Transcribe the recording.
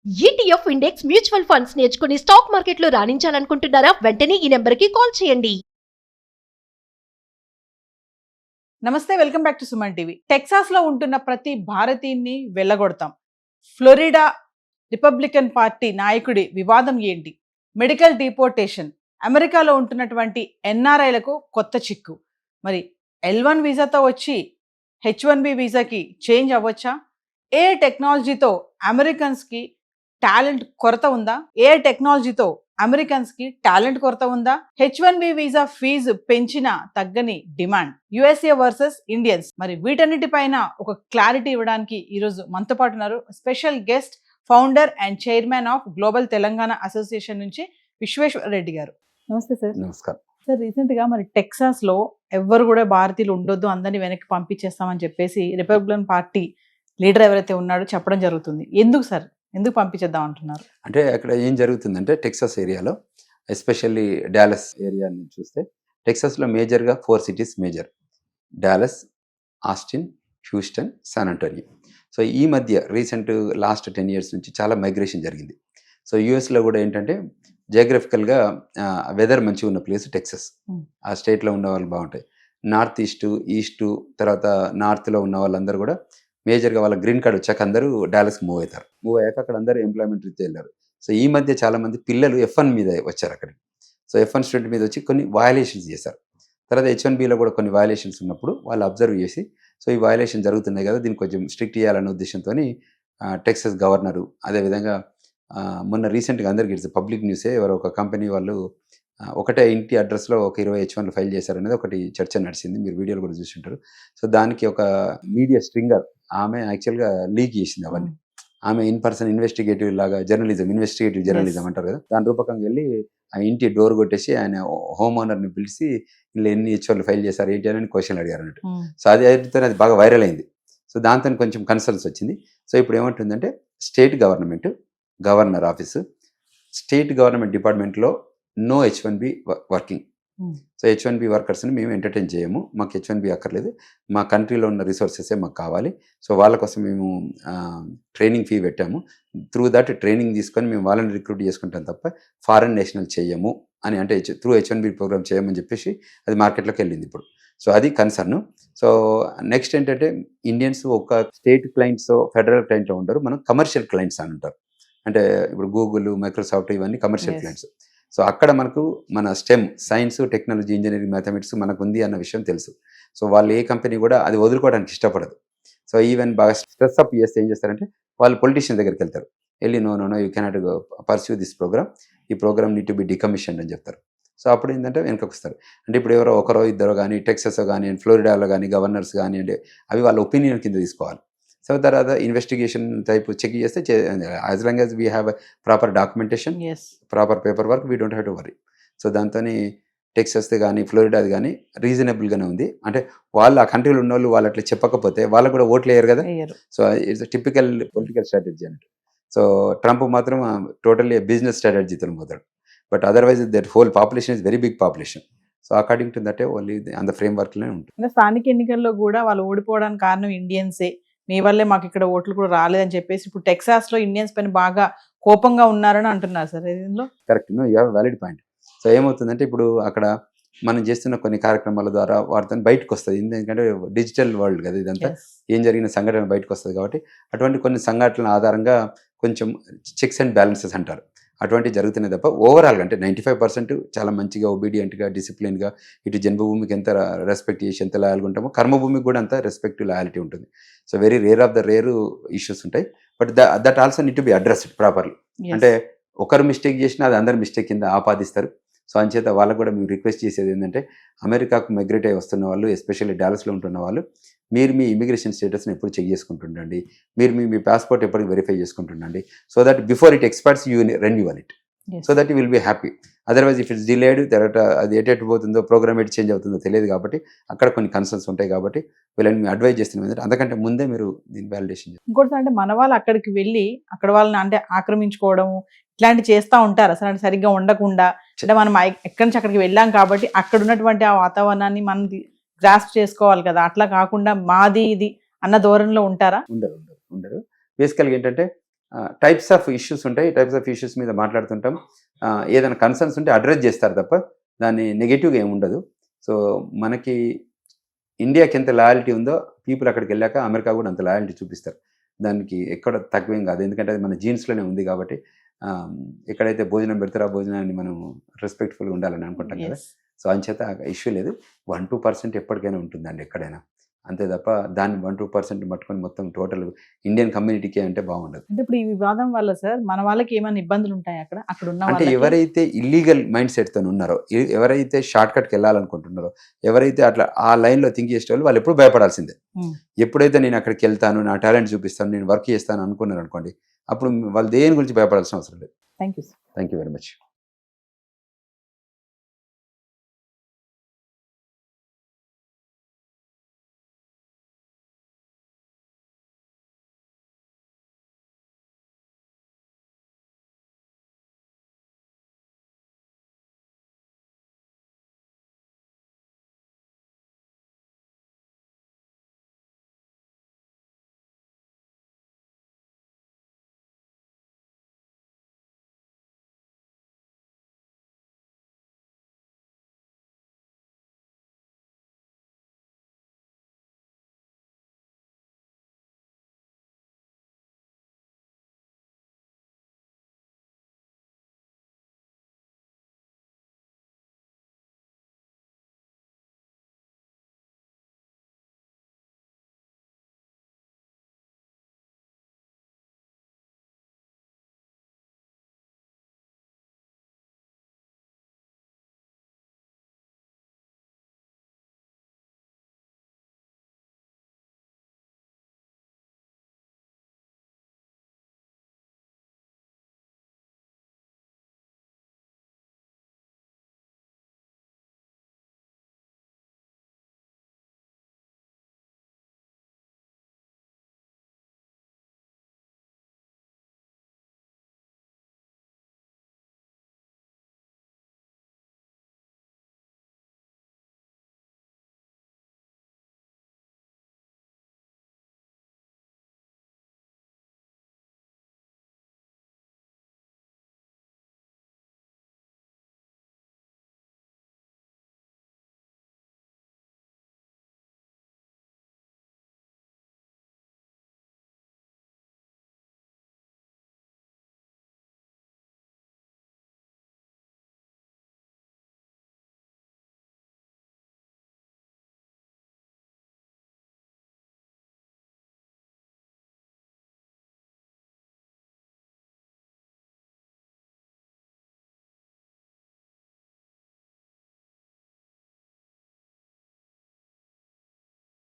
ETF index mutual funds నేర్చుకుని stock మార్కెట్లో రాణించాలనుకుంటున్నారా? వెంటనే ఈ నెంబర్కి కాల్ చేయండి. నమస్తే, welcome back to Suman TV. Texas లో ఉంటున్న ప్రతి భారతీయుని వెళ్ళగొడతాం. ఫ్లోరిడా రిపబ్లికన్ పార్టీ నాయకుడి వివాదం ఏంటి? మెడికల్ డిపోర్టేషన్, అమెరికాలో ఉంటున్నటువంటి ఎన్ఆర్ఐలకు కొత్త చిక్కు. మరి L1 వీసాతో వచ్చి H1B వీసాకి చేంజ్ అవ్వచ్చా? ఏ టెక్నాలజీతో అమెరికన్స్కి టాలెంట్ కొరత ఉందా? ఏ టెక్నాలజీతో అమెరికన్స్ కి టాలెంట్ కొరత ఉందా? H1B వీసా ఫీజు పెంచిన తగ్గని డిమాండ్, USA వర్సెస్ ఇండియన్స్. మరి వీటన్నిటిపైన ఒక క్లారిటీ ఇవ్వడానికి ఈరోజు మనతో పాటు ఉన్నారు special guest, founder and chairman of global Telangana association నుంచి విశ్వేశ్వర రెడ్డి గారు. నమస్తే సార్. నమస్కారం సార్, రీసెంట్ గా మరి టెక్సాస్ లో ఎవ్వరు కూడా భారతీయులు ఉండొద్దు, అందరినీ వెనక్కి పంపించేస్తామని చెప్పేసి రిపబ్లికన్ పార్టీ లీడర్ ఎవరైతే ఉన్నాడో చెప్పడం జరుగుతుంది. ఎందుకు సార్, ఎందుకు పంపించేద్దాం అంటున్నారు? అంటే అక్కడ ఏం జరుగుతుందంటే టెక్సాస్ ఏరియాలో, ఎస్పెషల్లీ డాలస్ ఏరియాని చూస్తే టెక్సాస్లో మేజర్గా 4 cities major: Dallas, Austin, Houston, San Antonio. So ఈ మధ్య రీసెంట్ లాస్ట్ 10 years నుంచి చాలా మైగ్రేషన్ జరిగింది. సో యూఎస్లో కూడా ఏంటంటే జియోగ్రఫికల్గా వెదర్ మంచిగా ఉన్న ప్లేస్ టెక్సాస్. ఆ స్టేట్లో ఉన్న వాళ్ళు బాగుంటాయి. నార్త్ ఈస్టు తర్వాత నార్త్లో ఉన్న వాళ్ళందరూ కూడా మేజర్గా వాళ్ళ గ్రీన్ కార్డ్ వచ్చాక అందరూ డాలస్కి మూవ్ అవుతారు. మూవ్ అయ్యాక అక్కడ అందరూ ఎంప్లాయ్మెంట్ రీత్యా వెళ్ళారు. సో ఈ మధ్య చాలామంది పిల్లలు F1 మీద వచ్చారు అక్కడికి. సో F1 స్టూడెంట్ మీద వచ్చి కొన్ని వయలేషన్స్ చేశారు. తర్వాత H1Bలో కూడా కొన్ని వయలేషన్స్ ఉన్నప్పుడు వాళ్ళు అబ్జర్వ్ చేసి, సో ఈ వయలేషన్ జరుగుతున్నాయి కదా, దీన్ని కొంచెం స్ట్రిక్ట్ చేయాలనే ఉద్దేశంతో టెక్సాస్ గవర్నరు, అదేవిధంగా మొన్న రీసెంట్గా అందరికీ ఇట్స్ పబ్లిక్ న్యూసే, ఎవరో ఒక కంపెనీ వాళ్ళు ఒకటే ఇంటి అడ్రస్లో ఒక 20 H1 ఫైల్ చేశారనేది ఒకటి చర్చ నడిచింది. మీరు వీడియోలు కూడా చూసింటారు. సో దానికి ఒక మీడియా స్ట్రింగర్ ఆమె యాక్చువల్గా లీక్ చేసింది అవన్నీ. ఆమె ఇన్ పర్సన్ ఇన్వెస్టిగేటివ్ లాగా ఇన్వెస్టిగేటివ్ జర్నలిజం అంటారు కదా, దాని రూపకంగా వెళ్ళి ఆ ఇంటి డోర్ కొట్టేసి ఆయన హోమ్ ఓనర్ని పిలిచి ఇలా ఎన్ని H1 ఫైల్ చేశారు ఏంటి అని క్వశ్చన్ అడిగారు అన్నట్టు. సో అది అయితే అది బాగా వైరల్ అయింది. సో దాంతో కొంచెం కన్సర్న్స్ వచ్చింది. సో ఇప్పుడు ఏమంటుందంటే state governor office, state government డిపార్ట్మెంట్లో no H1B working. So H1B వర్కర్స్ని మేము ఎంటర్టైన్ చేయము, మాకు H1B అక్కర్లేదు, మా కంట్రీలో ఉన్న రిసోర్సెసే మాకు కావాలి. సో వాళ్ళ కోసం మేము ట్రైనింగ్ ఫీ పెట్టాము, త్రూ దట్ ట్రైనింగ్ తీసుకొని మేము వాళ్ళని రిక్రూట్ చేసుకుంటాం తప్ప ఫారెన్ నేషనల్ చేయము అని, అంటే త్రూ H1B ప్రోగ్రామ్ చేయమని చెప్పేసి అది మార్కెట్లోకి వెళ్ళింది ఇప్పుడు. సో అది కన్సర్న్. సో నెక్స్ట్ ఏంటంటే ఇండియన్స్ ఒక స్టేట్ క్లయింట్స్ ఫెడరల్ క్లయింట్లో ఉండరు, మనం కమర్షియల్ క్లయింట్స్ అని ఉంటారు. అంటే ఇప్పుడు గూగుల్, మైక్రోసాఫ్ట్ ఇవన్నీ కమర్షియల్ క్లయింట్స్. సో అక్కడ మనకు మన stem, science, technology, engineering, mathematics మనకు ఉంది అన్న విషయం తెలుసు. సో వాళ్ళు ఏ కంపెనీ కూడా అది వదులుకోవడానికి ఇష్టపడదు. సో ఈవెన్ బాగా స్ట్రెస్ అప్ చేస్తే ఏం చేస్తారంటే వాళ్ళు పొలిటీషియన్ దగ్గరికి వెళ్తారు, వెళ్ళి no you cannot pursue this programme, ఈ programme need to be decommissioned అని చెప్తారు. సో అప్పుడు ఏంటంటే వెనకకు వస్తారు. అంటే ఇప్పుడు ఎవరో ఒకరో ఇద్దరు కానీ టెక్సాస్ కానీ ఫ్లోరిడాలో కానీ గవర్నర్స్ కానివ్వండి, అవి వాళ్ళ ఒపీనియన్ కింద తీసుకోవాలి. సో తర్వాత ఇన్వెస్టిగేషన్ టైప్ చెక్ చేస్తే as long as we have proper documentation, proper paper work, we don't have to worry. So దాంతో టెక్సాస్ది కానీ ఫ్లోరిడాది కానీ రీజనబుల్గానే ఉంది. అంటే వాళ్ళు ఆ కంట్రీలో ఉన్న వాళ్ళు అట్లా చెప్పకపోతే వాళ్ళకు కూడా ఓట్లు వేయరు కదా. So it's typical political strategy అన్నట్టు. సో ట్రంప్ మాత్రం టోటల్లీ బిజినెస్ స్ట్రాటజీతో పోతాడు. But otherwise that whole population is very big population. So according to that only అంత ఫ్రేమ్ వర్క్లోనే ఉంటుంది. స్థానిక ఎన్నికల్లో కూడా వాళ్ళు ఓడిపోవడానికి కారణం ఇండియన్సే, మీ వల్లే మాకు ఇక్కడ ఓట్లు కూడా రాలేదని చెప్పేసి ఇప్పుడు టెక్సాస్ లో ఇండియన్స్ పైన బాగా కోపంగా ఉన్నారని అంటున్నారు సార్. దీనిలో correct, you have valid point. So ఏమవుతుందంటే ఇప్పుడు అక్కడ మనం చేస్తున్న కొన్ని కార్యక్రమాల ద్వారా వాటితో బయటకు వస్తుంది. ఎందుకంటే డిజిటల్ వరల్డ్ కదా ఇదంతా, ఏం జరిగిన సంఘటన బయటకు వస్తుంది కాబట్టి అటువంటి కొన్ని సంఘటనల ఆధారంగా కొంచెం చెక్స్ అండ్ బ్యాలెన్సెస్ అంటారు, అటువంటివి జరుగుతున్నాయి తప్ప ఓవరాల్గా అంటే 95% చాలా మంచిగా ఒబీడియంట్గా డిసిప్లిన్గా ఇటు జన్మభూమికి ఎంత రెస్పెక్ట్ చేసి ఎంత లాయల్గా ఉంటామో కర్మభూమికి కూడా అంత రెస్పెక్ట్ లాయాలిటీ ఉంటుంది. So very rare of the rare issues ఉంటాయి. But that also need to be addressed properly. అంటే ఒకరు మిస్టేక్ చేసినా అది అందరు మిస్టేక్ కింద ఆపాదిస్తారు. సో అంచేత వాళ్ళకు కూడా మేము రిక్వెస్ట్ చేసేది ఏంటంటే అమెరికాకు మైగ్రేట్ అయి వస్తున్న వాళ్ళు, ఎస్పెషల్లీ డాలస్లో ఉంటున్న వాళ్ళు, మీరు మీ ఇమిగ్రేషన్ స్టేటస్ని ఎప్పుడు చెక్ చేసుకుంటుండండి, మీరు మీ పాస్పోర్ట్ ఎప్పటికి వెరిఫై చేసుకుంటుండండి. So that before it expires you renewal it, so that you will be happy. Otherwise if it's delayed, తర్వాత అది ఎటు పోతుందో, ప్రోగ్రామ్ ఎటు చేంజ్ అవుతుందో తెలియదు కాబట్టి అక్కడ కొన్ని కన్సర్న్స్ ఉంటాయి. కాబట్టి వీళ్ళని మేము అడ్వైజ్ చేస్తున్నాం ఏంటంటే అంతకంటే ముందే మీరు దీన్ని వ్యాలిడేషన్ చేయాలి. ఇంకోటి అంటే మన వాళ్ళు అక్కడికి వెళ్ళి అక్కడ వాళ్ళని అంటే ఆక్రమించుకోవడం ఇట్లాంటివి చేస్తూ ఉంటారు. అసలు అంటే సరిగ్గా ఉండకుండా, అంటే మనం ఎక్కడి నుంచి అక్కడికి వెళ్ళాం కాబట్టి అక్కడ ఉన్నటువంటి ఆ వాతావరణాన్ని మనం గ్రాస్ప్ చేసుకోవాలి కదా, అట్లా కాకుండా మాది ఇది అన్న ధోరణిలో ఉంటారా? ఉండరు. బేసికల్గా ఏంటంటే టైప్స్ ఆఫ్ ఇష్యూస్ ఉంటాయి. టైప్స్ ఆఫ్ ఇష్యూస్ మీద మాట్లాడుతుంటాం. ఏదైనా కన్సర్న్స్ ఉంటే అడ్రస్ చేస్తారు తప్ప దాన్ని నెగటివ్గా ఏమి ఉండదు. సో మనకి ఇండియాకి ఎంత లాయల్టీ ఉందో పీపుల్ అక్కడికి వెళ్ళాక అమెరికా కూడా అంత లాయల్టీ చూపిస్తారు. దానికి ఎక్కడ తక్కువేం కాదు, ఎందుకంటే అది మన జీన్స్లోనే ఉంది కాబట్టి. ఎక్కడైతే భోజనం పెడతారో ఆ భోజనాన్ని మనం రెస్పెక్ట్ఫుల్గా ఉండాలని అనుకుంటాం కదా. Yes. సో అంచేత ఇష్యూ లేదు. 1-2% ఎప్పటికైనా ఉంటుందండి ఎక్కడైనా, అంతే తప్ప దాన్ని 1-2% పట్టుకొని మొత్తం టోటల్ ఇండియన్ కమ్యూనిటీకి అంటే బాగుండదు. అంటే ఇప్పుడు ఈ వివాదం వల్ల సార్ మన వాళ్ళకి ఏమైనా ఇబ్బందులు ఉంటాయి అక్కడ ఉన్న అంటే వాళ్ళకి? ఎవరైతే ఇల్లీగల్ మైండ్ సెట్తో ఉన్నారో, ఎవరైతే షార్ట్ కట్కి వెళ్ళాలనుకుంటున్నారో, ఎవరైతే అట్లా ఆ లైన్లో థింక్ చేసే వాళ్ళు ఎప్పుడు భయపడాల్సిందే. Hmm. ఎప్పుడైతే నేను అక్కడికి వెళ్తాను, నా టాలెంట్ చూపిస్తాను, నేను వర్క్ చేస్తాను అనుకున్నారు అనుకోండి, అప్పుడు వాళ్ళు దేని గురించి భయపడాల్సిన అవసరం లేదు. Thank you sir. Thank you very much.